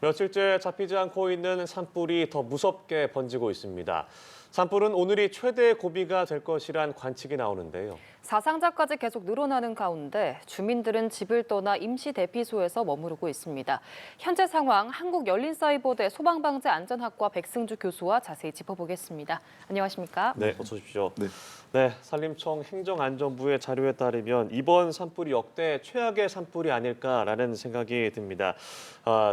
며칠째 잡히지 않고 있는 산불이 더 무섭게 번지고 있습니다. 산불은 오늘이 최대 고비가 될 것이란 관측이 나오는데요. 사상자까지 계속 늘어나는 가운데 주민들은 집을 떠나 임시 대피소에서 머무르고 있습니다. 현재 상황 한국열린사이버대 소방방재안전학과 백승주 교수와 자세히 짚어보겠습니다. 안녕하십니까? 네, 어서 오십시오. 네. 네, 산림청 행정안전부의 자료에 따르면 이번 산불이 역대 최악의 산불이 아닐까라는 생각이 듭니다.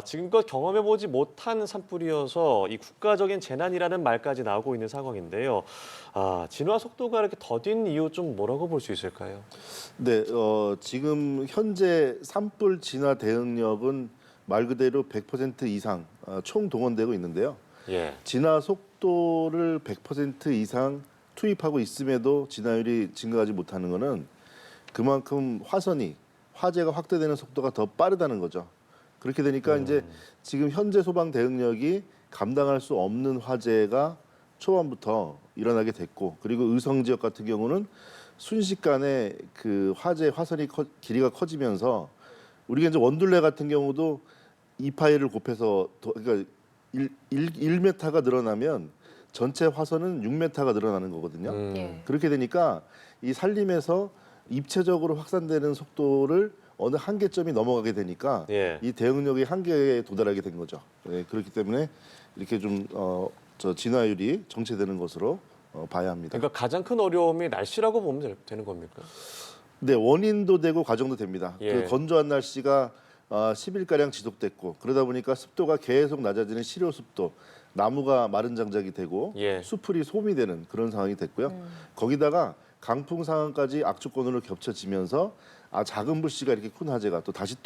지금껏 경험해보지 못한 산불이어서 이 국가적인 재난이라는 말까지 나오고 있는 상황인데요. 진화 속도가 이렇게 더딘 이유 좀 뭐라고 볼 수 있을까요? 네, 지금 현재 산불 진화 대응력은 말 그대로 100% 이상 총 동원되고 있는데요. 예. 진화 속도를 100% 이상 투입하고 있음에도 진화율이 증가하지 못하는 것은 그만큼 화재가 확대되는 속도가 더 빠르다는 거죠. 그렇게 되니까 이제 지금 현재 소방 대응력이 감당할 수 없는 화재가 초반부터 일어나게 됐고, 그리고 의성 지역 같은 경우는 순식간에 그 화선이 길이가 커지면서 우리가 이제 원둘레 같은 경우도 2파이를 곱해서 그러니까 1m가 늘어나면 전체 화선은 6m가 늘어나는 거거든요. 예. 그렇게 되니까 이 산림에서 입체적으로 확산되는 속도를 어느 한계점이 넘어가게 되니까 예. 이 대응력이 한계에 도달하게 된 거죠. 네, 그렇기 때문에 이렇게 좀 진화율이 정체되는 것으로 봐야 합니다. 그러니까 가장 큰 어려움이 날씨라고 보면 되는 겁니까? 네, 원인도 되고 과정도 됩니다. 예. 그 건조한 날씨가 10일가량 지속됐고, 그러다 보니까 습도가 계속 낮아지는 실효 습도, 나무가 마른 장작이 되고 예. 수풀이 소음이 되는 그런 상황이 됐고요. 거기다가 강풍 상황까지 악조건으로 겹쳐지면서 작은 불씨가 이렇게 큰 화재가 다시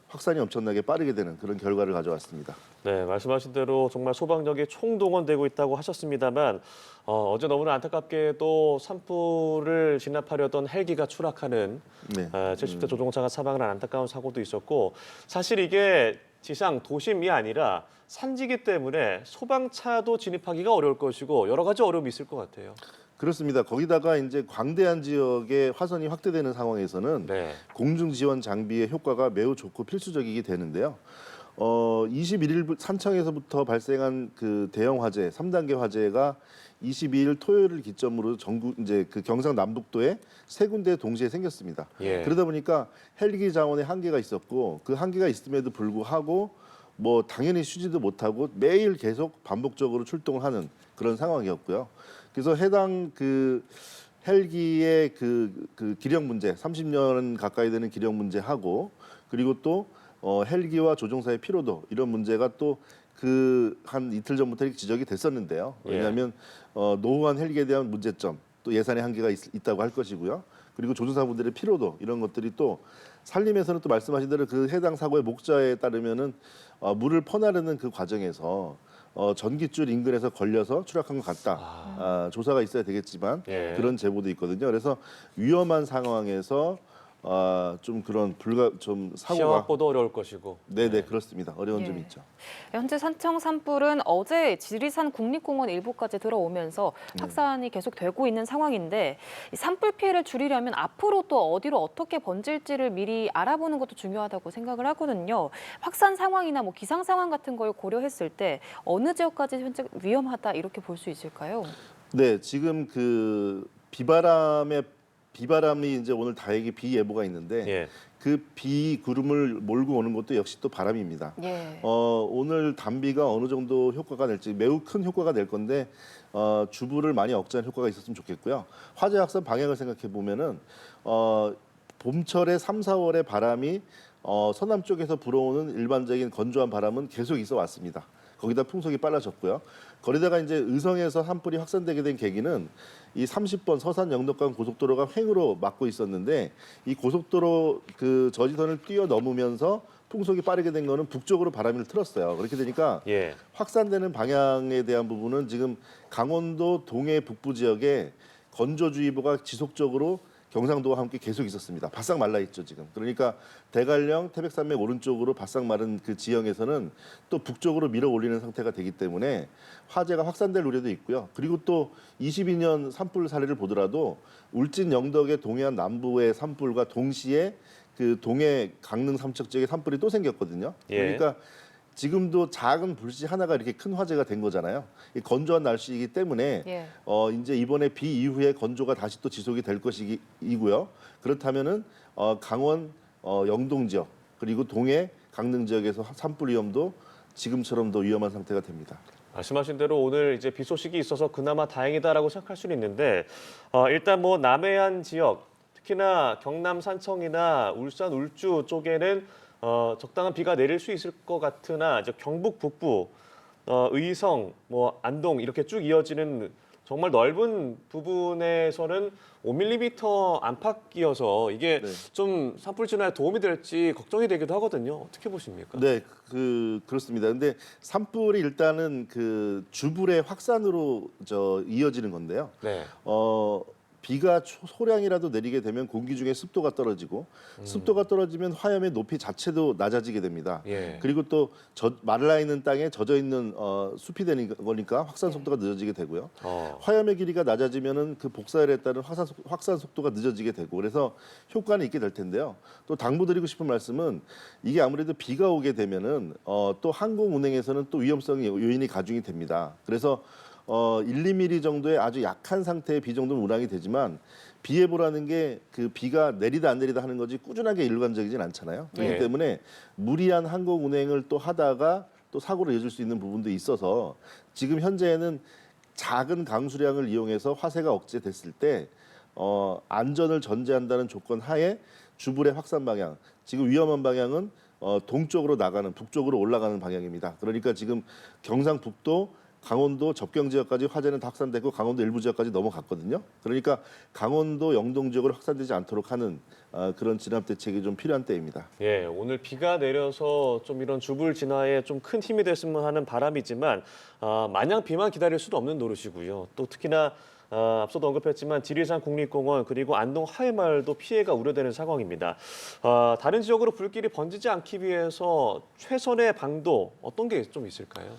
확산이 엄청나게 빠르게 되는 그런 결과를 가져왔습니다. 네, 말씀하신 대로 정말 소방력이 총동원되고 있다고 하셨습니다만 어제 너무나 안타깝게도 산불을 진압하려던 헬기가 추락하는 네. 70대 조종사가 사망한 안타까운 사고도 있었고, 사실 이게 지상 도심이 아니라 산지기 때문에 소방차도 진입하기가 어려울 것이고 여러 가지 어려움이 있을 것 같아요. 그렇습니다. 거기다가 이제 광대한 지역에 화선이 확대되는 상황에서는 네. 공중 지원 장비의 효과가 매우 좋고 필수적이게 되는데요. 21일 산청에서부터 발생한 그 대형 화재, 3단계 화재가 22일 토요일을 기점으로 전국 이제 그 경상 남북도에 세 군데 동시에 생겼습니다. 예. 그러다 보니까 헬기 자원의 한계가 있었고, 그 한계가 있음에도 불구하고 뭐 당연히 쉬지도 못하고 매일 계속 반복적으로 출동을 하는 그런 상황이었고요. 그래서 해당 그 헬기의 그 기력 문제, 30년 가까이 되는 기력 문제하고, 그리고 또 헬기와 조종사의 피로도, 이런 문제가 또 그 한 이틀 전부터 이렇게 지적이 됐었는데요. 왜냐하면 노후한 헬기에 대한 문제점, 또 예산의 한계가 있다고 할 것이고요. 그리고 조종사분들의 피로도, 이런 것들이 또 산림에서는 또 말씀하신 대로 그 해당 사고의 목자에 따르면은 물을 퍼나르는 그 과정에서 전깃줄 인근에서 걸려서 추락한 것 같다. 조사가 있어야 되겠지만 예. 그런 제보도 있거든요. 그래서 위험한 상황에서 좀 그런 좀 시야 사고가 확보도 어려울 것이고. 네네 그렇습니다. 어려운 예. 점이 있죠. 현재 산청 산불은 어제 지리산 국립공원 일부까지 들어오면서 확산이 계속되고 있는 상황인데, 이 산불 피해를 줄이려면 앞으로 또 어디로 어떻게 번질지를 미리 알아보는 것도 중요하다고 생각을 하거든요. 확산 상황이나 뭐 기상 상황 같은 걸 고려했을 때 어느 지역까지 현재 위험하다 이렇게 볼 수 있을까요? 네, 지금 그 비바람이 이제 오늘 다행히 비 예보가 있는데 예. 그 비 구름을 몰고 오는 것도 역시 또 바람입니다. 예. 오늘 단비가 어느 정도 효과가 낼지 매우 큰 효과가 낼 건데 주부를 많이 억제하는 효과가 있었으면 좋겠고요. 화재 확산 방향을 생각해 보면은 봄철에 3, 4월에 바람이 서남 쪽에서 불어오는 일반적인 건조한 바람은 계속 있어 왔습니다. 거기다 풍속이 빨라졌고요. 거기다가 이제 의성에서 산불이 확산되게 된 계기는 이 30번 서산 영덕간 고속도로가 횡으로 막고 있었는데, 이 고속도로 그 저지선을 뛰어넘으면서 풍속이 빠르게 된 거는 북쪽으로 바람을 틀었어요. 그렇게 되니까 예. 확산되는 방향에 대한 부분은 지금 강원도 동해 북부 지역에 건조주의보가 지속적으로 경상도와 함께 계속 있었습니다. 바싹 말라 있죠 지금. 그러니까 대관령, 태백산맥 오른쪽으로 바싹 마른 그 지형에서는 또 북쪽으로 밀어 올리는 상태가 되기 때문에 화재가 확산될 우려도 있고요. 그리고 또 22년 산불 사례를 보더라도 울진 영덕의 동해안 남부의 산불과 동시에 그 동해 강릉 삼척 지역에 산불이 또 생겼거든요. 예. 그러니까 지금도 작은 불씨 하나가 이렇게 큰 화재가 된 거잖아요. 이 건조한 날씨이기 때문에 예. 이제 이번에 비 이후에 건조가 다시 또 지속이 될 것이고요. 그렇다면은 강원 영동 지역 그리고 동해 강릉 지역에서 산불 위험도 지금처럼 더 위험한 상태가 됩니다. 말씀하신 대로 오늘 이제 비 소식이 있어서 그나마 다행이다라고 생각할 수는 있는데 일단 뭐 남해안 지역 특히나 경남 산청이나 울산 울주 쪽에는 적당한 비가 내릴 수 있을 것 같으나 이제 경북 북부 의성 뭐 안동 이렇게 쭉 이어지는 정말 넓은 부분에서는 5mm 안팎이어서 이게 네. 좀 산불 진화에 도움이 될지 걱정이 되기도 하거든요. 어떻게 보십니까? 네, 그렇습니다. 근데 산불이 일단은 그 주불의 확산으로 이어지는 건데요. 네. 비가 소량이라도 내리게 되면 공기 중에 습도가 떨어지고 습도가 떨어지면 화염의 높이 자체도 낮아지게 됩니다. 예. 그리고 또 말라 있는 땅에 젖어 있는 숲이 되는 거니까 확산 속도가 늦어지게 되고요. 화염의 길이가 낮아지면은 그 복사열에 따른 확산 속도가 늦어지게 되고 그래서 효과는 있게 될 텐데요. 또 당부드리고 싶은 말씀은 이게 아무래도 비가 오게 되면은 또 항공 운행에서는 또 위험성이 요인이 가중이 됩니다. 그래서 1, 2mm 정도의 아주 약한 상태의 비 정도는 운항이 되지만 비 예보라는 게 그 비가 내리다 안 내리다 하는 거지 꾸준하게 일관적이진 않잖아요. 그렇기 네. 때문에 무리한 항공 운행을 또 하다가 또 사고로 이어질 수 있는 부분도 있어서 지금 현재는 작은 강수량을 이용해서 화재가 억제됐을 때 안전을 전제한다는 조건 하에 주불의 확산 방향, 지금 위험한 방향은 동쪽으로 나가는 북쪽으로 올라가는 방향입니다. 그러니까 지금 경상북도 강원도 접경 지역까지 화재는 다 확산되고 강원도 일부 지역까지 넘어갔거든요. 그러니까 강원도 영동 지역으로 확산되지 않도록 하는 그런 진압 대책이 좀 필요한 때입니다. 예, 오늘 비가 내려서 좀 이런 주불 진화에 좀 큰 힘이 됐으면 하는 바람이지만 마냥 비만 기다릴 수도 없는 노릇이고요. 또 특히나 앞서도 언급했지만 지리산 국립공원 그리고 안동 하회마을도 피해가 우려되는 상황입니다. 다른 지역으로 불길이 번지지 않기 위해서 최선의 방도 어떤 게 좀 있을까요?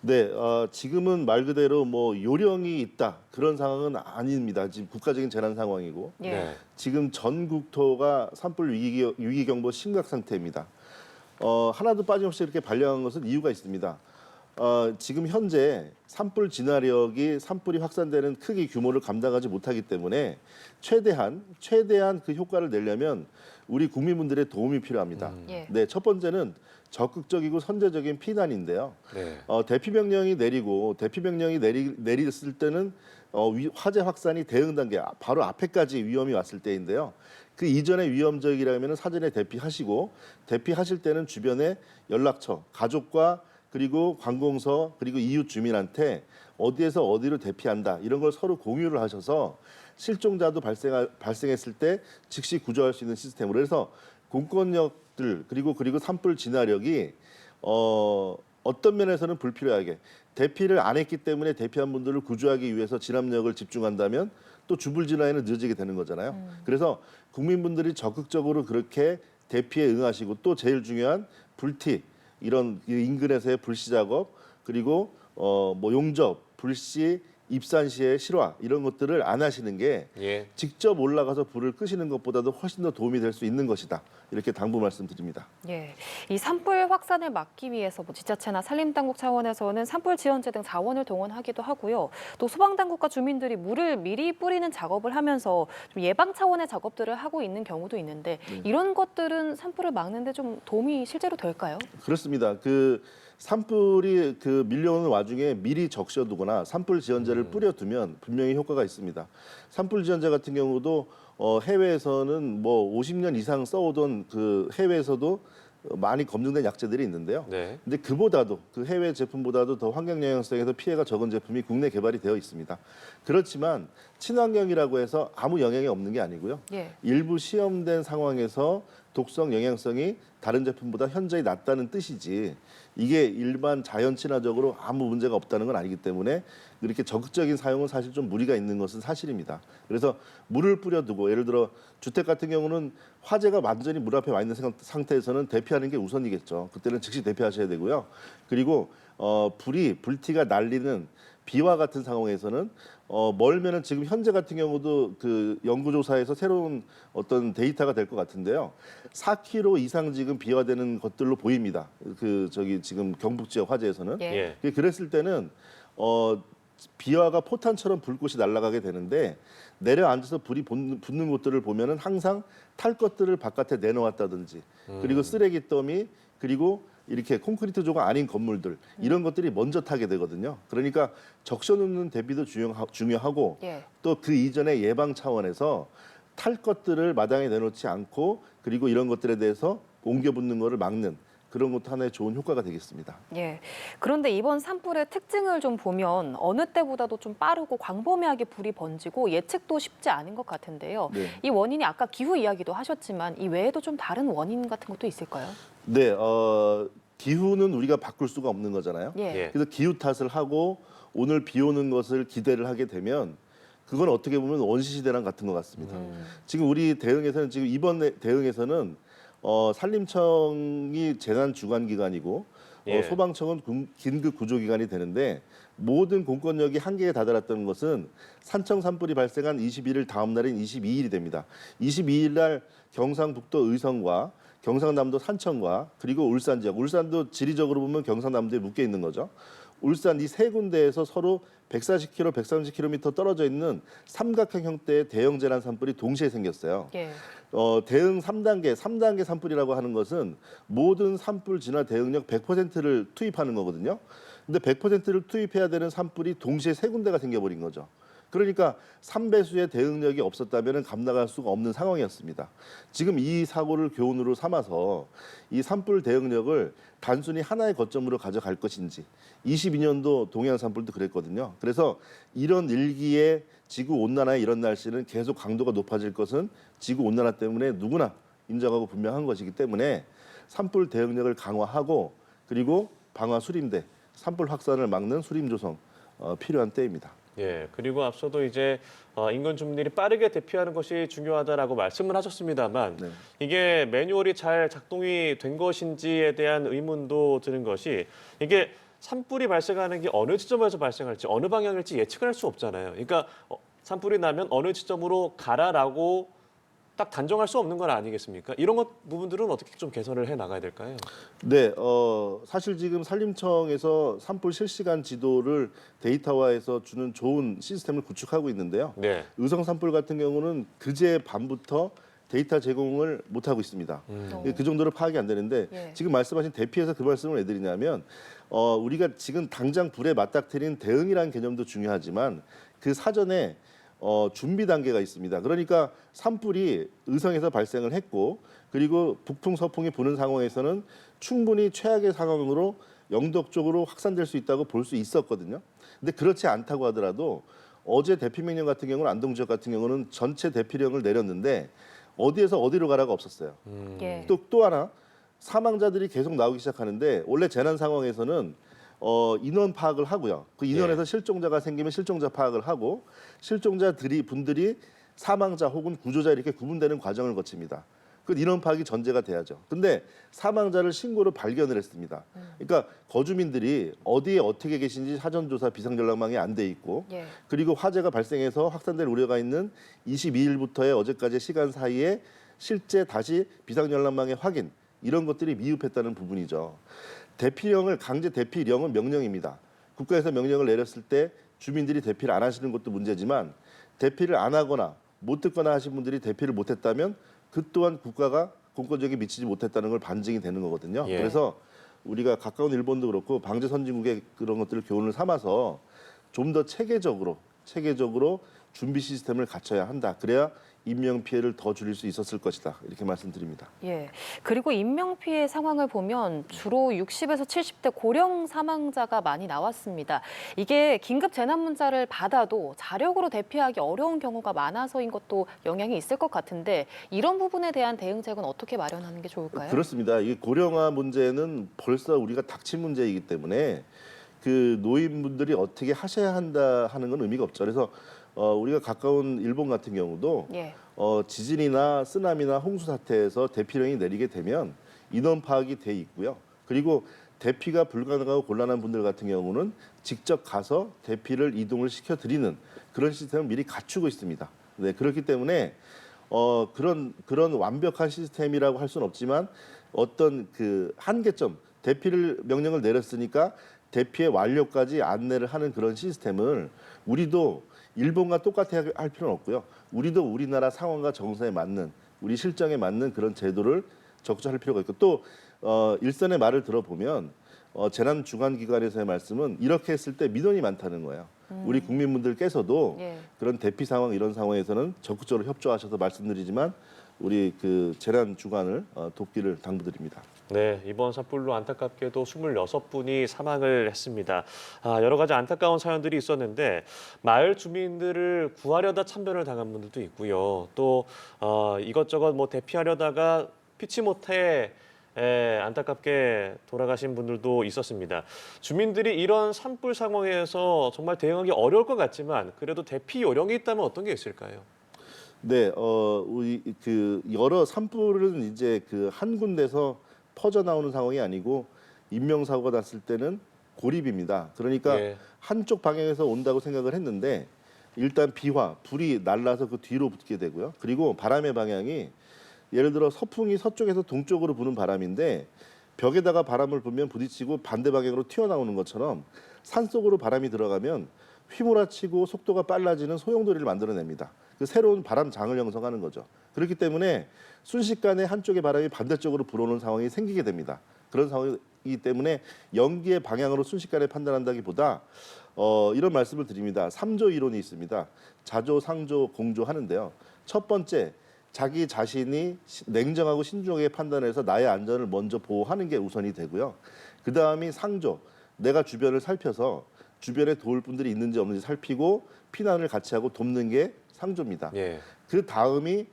네, 지금은 말 그대로 뭐 요령이 있다 그런 상황은 아닙니다. 지금 국가적인 재난 상황이고 예. 네. 지금 전 국토가 산불 위기 경보 심각 상태입니다. 하나도 빠짐없이 이렇게 발령한 것은 이유가 있습니다. 지금 현재 산불 진화력이 산불이 확산되는 크기 규모를 감당하지 못하기 때문에 최대한 그 효과를 내려면 우리 국민분들의 도움이 필요합니다. 예. 네, 첫 번째는 적극적이고 선제적인 피난인데요. 네. 대피 명령이 내렸을 때는 화재 확산이 대응 단계 바로 앞에까지 위험이 왔을 때인데요. 그 이전에 위험적이라면 사전에 대피하시고 대피하실 때는 주변에 연락처, 가족과 그리고 관공서 그리고 이웃 주민한테 어디에서 어디로 대피한다 이런 걸 서로 공유를 하셔서 실종자도 발생했을 때 즉시 구조할 수 있는 시스템으로 해서 공권력들 그리고 산불 진화력이 어떤 면에서는 불필요하게 대피를 안 했기 때문에 대피한 분들을 구조하기 위해서 진압력을 집중한다면 또 주불 진화에는 늦어지게 되는 거잖아요. 그래서 국민분들이 적극적으로 그렇게 대피에 응하시고 또 제일 중요한 불티 이런 인근에서의 불씨 작업 그리고 뭐 용접, 불씨, 입산 시의 실화 이런 것들을 안 하시는 게 예. 직접 올라가서 불을 끄시는 것보다도 훨씬 더 도움이 될 수 있는 것이다. 이렇게 당부 말씀드립니다. 예, 이 산불 확산을 막기 위해서 뭐 지자체나 산림당국 차원에서는 산불 지원제 등 자원을 동원하기도 하고요. 또 소방당국과 주민들이 물을 미리 뿌리는 작업을 하면서 좀 예방 차원의 작업들을 하고 있는 경우도 있는데 이런 것들은 산불을 막는데 좀 도움이 실제로 될까요? 그렇습니다. 산불이 밀려오는 와중에 미리 적셔두거나 산불 지원제를 뿌려두면 분명히 효과가 있습니다. 산불 지원제 같은 경우도 해외에서는 뭐 50년 이상 써오던 해외에서도 많이 검증된 약재들이 있는데요. 네. 근데 그보다도 그 해외 제품보다도 더 환경 영향성에서 피해가 적은 제품이 국내 개발이 되어 있습니다. 그렇지만 친환경이라고 해서 아무 영향이 없는 게 아니고요. 예. 일부 시험된 상황에서 독성 영향성이 다른 제품보다 현저히 낮다는 뜻이지 이게 일반 자연 친화적으로 아무 문제가 없다는 건 아니기 때문에 이렇게 적극적인 사용은 사실 좀 무리가 있는 것은 사실입니다. 그래서 물을 뿌려두고 예를 들어 주택 같은 경우는 화재가 완전히 물 앞에 와 있는 상태에서는 대피하는 게 우선이겠죠. 그때는 즉시 대피하셔야 되고요. 그리고 불티가 날리는 비와 같은 상황에서는 멀면은 지금 현재 같은 경우도 그 연구조사에서 새로운 어떤 데이터가 될 것 같은데요. 4km 이상 지금 비화되는 것들로 보입니다. 그 저기 지금 경북 지역 화재에서는. 예. 그랬을 때는 비화가 포탄처럼 불꽃이 날아가게 되는데 내려앉아서 불이 붙는 곳들을 보면은 항상 탈 것들을 바깥에 내놓았다든지 그리고 쓰레기 더미 그리고 이렇게 콘크리트 조각 아닌 건물들 이런 것들이 먼저 타게 되거든요. 그러니까 적셔놓는 대비도 중요하고 예. 또 그 이전에 예방 차원에서 탈 것들을 마당에 내놓지 않고 그리고 이런 것들에 대해서 옮겨 붙는 것을 막는 그런 것도 하나의 좋은 효과가 되겠습니다. 예. 그런데 이번 산불의 특징을 좀 보면 어느 때보다도 좀 빠르고 광범위하게 불이 번지고 예측도 쉽지 않은 것 같은데요. 네. 이 원인이 아까 기후 이야기도 하셨지만 이 외에도 좀 다른 원인 같은 것도 있을까요? 네, 기후는 우리가 바꿀 수가 없는 거잖아요. 예. 예. 그래서 기후 탓을 하고 오늘 비 오는 것을 기대를 하게 되면 그건 어떻게 보면 원시시대랑 같은 것 같습니다. 지금 우리 대응에서는 지금 이번 대응에서는 산림청이 재난 주관 기관이고 예. 소방청은 긴급 구조 기관이 되는데 모든 공권력이 한계에 다다랐던 것은 산청 산불이 발생한 21일 다음 날인 22일이 됩니다. 22일 날 경상북도 의성과 경상남도 산청과 그리고 울산 지역, 울산도 지리적으로 보면 경상남도에 묶여 있는 거죠. 울산 이 세 군데에서 서로 140km, 130km 떨어져 있는 삼각형 형태의 대형 재난 산불이 동시에 생겼어요. 예. 대응 3단계 산불이라고 하는 것은 모든 산불 진화 대응력 100%를 투입하는 거거든요. 근데 100%를 투입해야 되는 산불이 동시에 세 군데가 생겨버린 거죠. 그러니까 3배수의 대응력이 없었다면 감당할 수가 없는 상황이었습니다. 지금 이 사고를 교훈으로 삼아서 이 산불 대응력을 단순히 하나의 거점으로 가져갈 것인지 22년도 동해안 산불도 그랬거든요. 그래서 이런 일기에 지구 온난화의 이런 날씨는 계속 강도가 높아질 것은 지구 온난화 때문에 누구나 인정하고 분명한 것이기 때문에 산불 대응력을 강화하고 그리고 방화 수림대, 산불 확산을 막는 수림 조성 필요한 때입니다. 예, 그리고 앞서도 이제 인근 주민들이 빠르게 대피하는 것이 중요하다라고 말씀을 하셨습니다만 네. 이게 매뉴얼이 잘 작동이 된 것인지에 대한 의문도 드는 것이 이게 산불이 발생하는 게 어느 지점에서 발생할지 어느 방향일지 예측을 할 수 없잖아요. 그러니까 산불이 나면 어느 지점으로 가라라고 딱 단정할 수 없는 건 아니겠습니까? 이런 부분들은 어떻게 좀 개선을 해 나가야 될까요? 네, 사실 지금 산림청에서 산불 실시간 지도를 데이터화해서 주는 좋은 시스템을 구축하고 있는데요. 네. 의성 산불 같은 경우는 그제 밤부터 데이터 제공을 못 하고 있습니다. 그 정도로 파악이 안 되는데 예. 지금 말씀하신 대피해서 그 말씀을 해드리냐면 우리가 지금 당장 불에 맞닥뜨린 대응이라는 개념도 중요하지만 그 사전에 준비 단계가 있습니다. 그러니까 산불이 의성에서 발생을 했고 그리고 북풍 서풍이 부는 상황에서는 충분히 최악의 상황으로 영덕 쪽으로 확산될 수 있다고 볼 수 있었거든요. 근데 그렇지 않다고 하더라도 어제 대피 명령 같은 경우는 안동 지역 같은 경우는 전체 대피령을 내렸는데 어디에서 어디로 가라가 없었어요. 예. 또 하나 사망자들이 계속 나오기 시작하는데 원래 재난 상황에서는 인원 파악을 하고요. 그 인원에서 실종자가 생기면 실종자 파악을 하고 분들이 사망자 혹은 구조자 이렇게 구분되는 과정을 거칩니다. 그 인원 파악이 전제가 돼야죠. 근데 사망자를 신고로 발견을 했습니다. 그러니까 거주민들이 어디에 어떻게 계신지 사전조사 비상전락망이 안 돼 있고 예. 그리고 화재가 발생해서 확산될 우려가 있는 22일부터의 어제까지 시간 사이에 실제 다시 비상전락망의 확인 이런 것들이 미흡했다는 부분이죠. 대피령을 강제 대피령은 명령입니다. 국가에서 명령을 내렸을 때 주민들이 대피를 안 하시는 것도 문제지만 대피를 안 하거나 못 듣거나 하신 분들이 대피를 못 했다면 그 또한 국가가 공권력에 미치지 못했다는 걸 반증이 되는 거거든요. 예. 그래서 우리가 가까운 일본도 그렇고 방재 선진국의 그런 것들을 교훈을 삼아서 좀 더 체계적으로 준비 시스템을 갖춰야 한다. 그래야 인명 피해를 더 줄일 수 있었을 것이다. 이렇게 말씀드립니다. 예. 그리고 인명 피해 상황을 보면 주로 60에서 70대 고령 사망자가 많이 나왔습니다. 이게 긴급 재난 문자를 받아도 자력으로 대피하기 어려운 경우가 많아서인 것도 영향이 있을 것 같은데 이런 부분에 대한 대응책은 어떻게 마련하는 게 좋을까요? 그렇습니다. 이게 고령화 문제는 벌써 우리가 닥친 문제이기 때문에 그 노인분들이 어떻게 하셔야 한다 하는 건 의미가 없죠. 그래서 우리가 가까운 일본 같은 경우도 예. 지진이나 쓰나미나 홍수 사태에서 대피령이 내리게 되면 인원 파악이 돼 있고요. 그리고 대피가 불가능하고 곤란한 분들 같은 경우는 직접 가서 대피를 이동을 시켜드리는 그런 시스템을 미리 갖추고 있습니다. 네, 그렇기 때문에 그런 완벽한 시스템이라고 할 수는 없지만 어떤 그 한계점, 대피를 명령을 내렸으니까 대피의 완료까지 안내를 하는 그런 시스템을 우리도 일본과 똑같이 할 필요는 없고요. 우리도 우리나라 상황과 정서에 맞는 우리 실정에 맞는 그런 제도를 적절할 필요가 있고 또 일선의 말을 들어보면 재난 주관 기관에서의 말씀은 이렇게 했을 때 민원이 많다는 거예요. 우리 국민분들께서도 예. 그런 대피 상황 이런 상황에서는 적극적으로 협조하셔서 말씀드리지만 우리 그 재난 주관을 돕기를 당부드립니다. 네, 이번 산불로 안타깝게도 26분이 사망을 했습니다. 여러 가지 안타까운 사연들이 있었는데 마을 주민들을 구하려다 참변을 당한 분들도 있고요. 또 이것저것 뭐 대피하려다가 피치 못해 안타깝게 돌아가신 분들도 있었습니다. 주민들이 이런 산불 상황에서 정말 대응하기 어려울 것 같지만 그래도 대피 요령이 있다면 어떤 게 있을까요? 네, 우리 그 여러 산불은 이제 그 한 군데서 퍼져 나오는 상황이 아니고 인명사고가 났을 때는 고립입니다. 그러니까 예. 한쪽 방향에서 온다고 생각을 했는데 일단 불이 날라서 그 뒤로 붙게 되고요. 그리고 바람의 방향이 예를 들어 서풍이 서쪽에서 동쪽으로 부는 바람인데 벽에다가 바람을 불면 부딪히고 반대 방향으로 튀어나오는 것처럼 산속으로 바람이 들어가면 휘몰아치고 속도가 빨라지는 소용돌이를 만들어냅니다. 그 새로운 바람장을 형성하는 거죠. 그렇기 때문에 순식간에 한쪽의 바람이 반대쪽으로 불어오는 상황이 생기게 됩니다. 그런 상황이기 때문에 연기의 방향으로 순식간에 판단한다기보다 이런 말씀을 드립니다. 3조 이론이 있습니다. 자조, 상조, 공조 하는데요. 첫 번째, 자기 자신이 냉정하고 신중하게 판단해서 나의 안전을 먼저 보호하는 게 우선이 되고요. 그 다음이 상조, 내가 주변을 살펴서 주변에 도울 분들이 있는지 없는지 살피고 피난을 같이 하고 돕는 게 상조입니다. 예. 그 다음이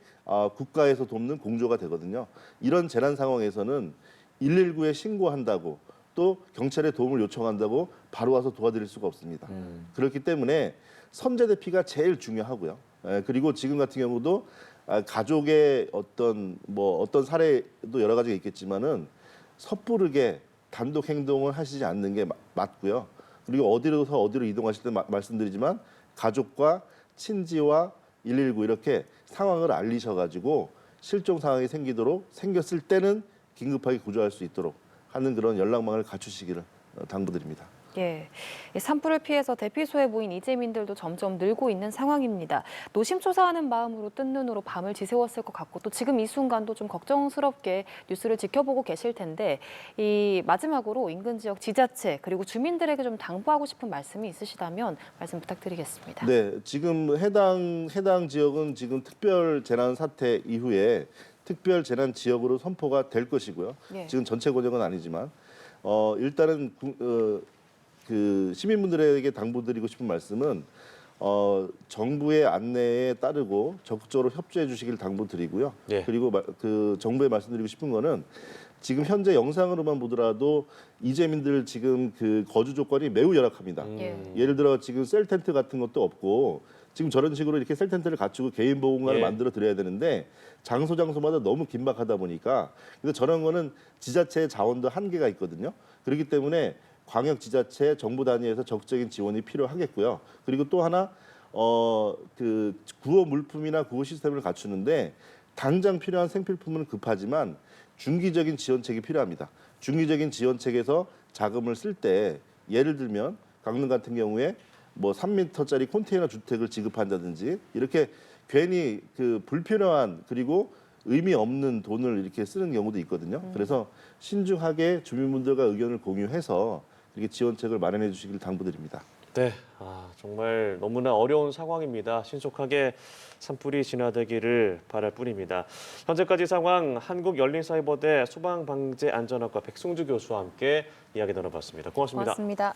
국가에서 돕는 공조가 되거든요. 이런 재난 상황에서는 119에 신고한다고 또 경찰에 도움을 요청한다고 바로 와서 도와드릴 수가 없습니다. 그렇기 때문에 선제 대피가 제일 중요하고요. 그리고 지금 같은 경우도 가족의 어떤 사례도 여러 가지가 있겠지만은 섣부르게 단독 행동을 하시지 않는 게 맞고요. 그리고 어디로서 어디로 이동하실 때 말씀드리지만 가족과 친지와 119 이렇게 상황을 알리셔가지고 실종 상황이 생겼을 때는 긴급하게 구조할 수 있도록 하는 그런 연락망을 갖추시기를 당부드립니다. 예, 이 산불을 피해서 대피소에 모인 이재민들도 점점 늘고 있는 상황입니다. 노심초사하는 마음으로 뜬 눈으로 밤을 지새웠을 것 같고 또 지금 이 순간도 좀 걱정스럽게 뉴스를 지켜보고 계실 텐데 이 마지막으로 인근 지역 지자체 그리고 주민들에게 좀 당부하고 싶은 말씀이 있으시다면 말씀 부탁드리겠습니다. 네, 지금 해당 지역은 지금 특별 재난 사태 이후에 특별 재난 지역으로 선포가 될 것이고요. 예. 지금 전체 권역은 아니지만 일단은 그 시민분들에게 당부드리고 싶은 말씀은 정부의 안내에 따르고 적극적으로 협조해 주시길 당부드리고요. 예. 그리고 그 정부에 말씀드리고 싶은 거는 지금 현재 영상으로만 보더라도 이재민들 지금 그 거주 조건이 매우 열악합니다. 예를 들어 지금 셀 텐트 같은 것도 없고 지금 저런 식으로 이렇게 셀 텐트를 갖추고 개인 보호 공간을 예. 만들어 드려야 되는데 장소마다 너무 긴박하다 보니까 그래서 저런 거는 지자체의 자원도 한계가 있거든요. 그렇기 때문에 광역 지자체 정부 단위에서 적극적인 지원이 필요하겠고요. 그리고 또 하나 그 구호 물품이나 구호 시스템을 갖추는데 당장 필요한 생필품은 급하지만 중기적인 지원책이 필요합니다. 중기적인 지원책에서 자금을 쓸 때 예를 들면 강릉 같은 경우에 뭐 3m짜리 컨테이너 주택을 지급한다든지 이렇게 괜히 그 불필요한 그리고 의미 없는 돈을 이렇게 쓰는 경우도 있거든요. 그래서 신중하게 주민분들과 의견을 공유해서 이렇게 지원책을 마련해 주시길 당부드립니다. 네, 정말 너무나 어려운 상황입니다. 신속하게 산불이 진화되기를 바랄 뿐입니다. 현재까지 상황 한국열린사이버대 소방방재안전학과 백승주 교수와 함께 이야기 나눠봤습니다. 고맙습니다. 고맙습니다.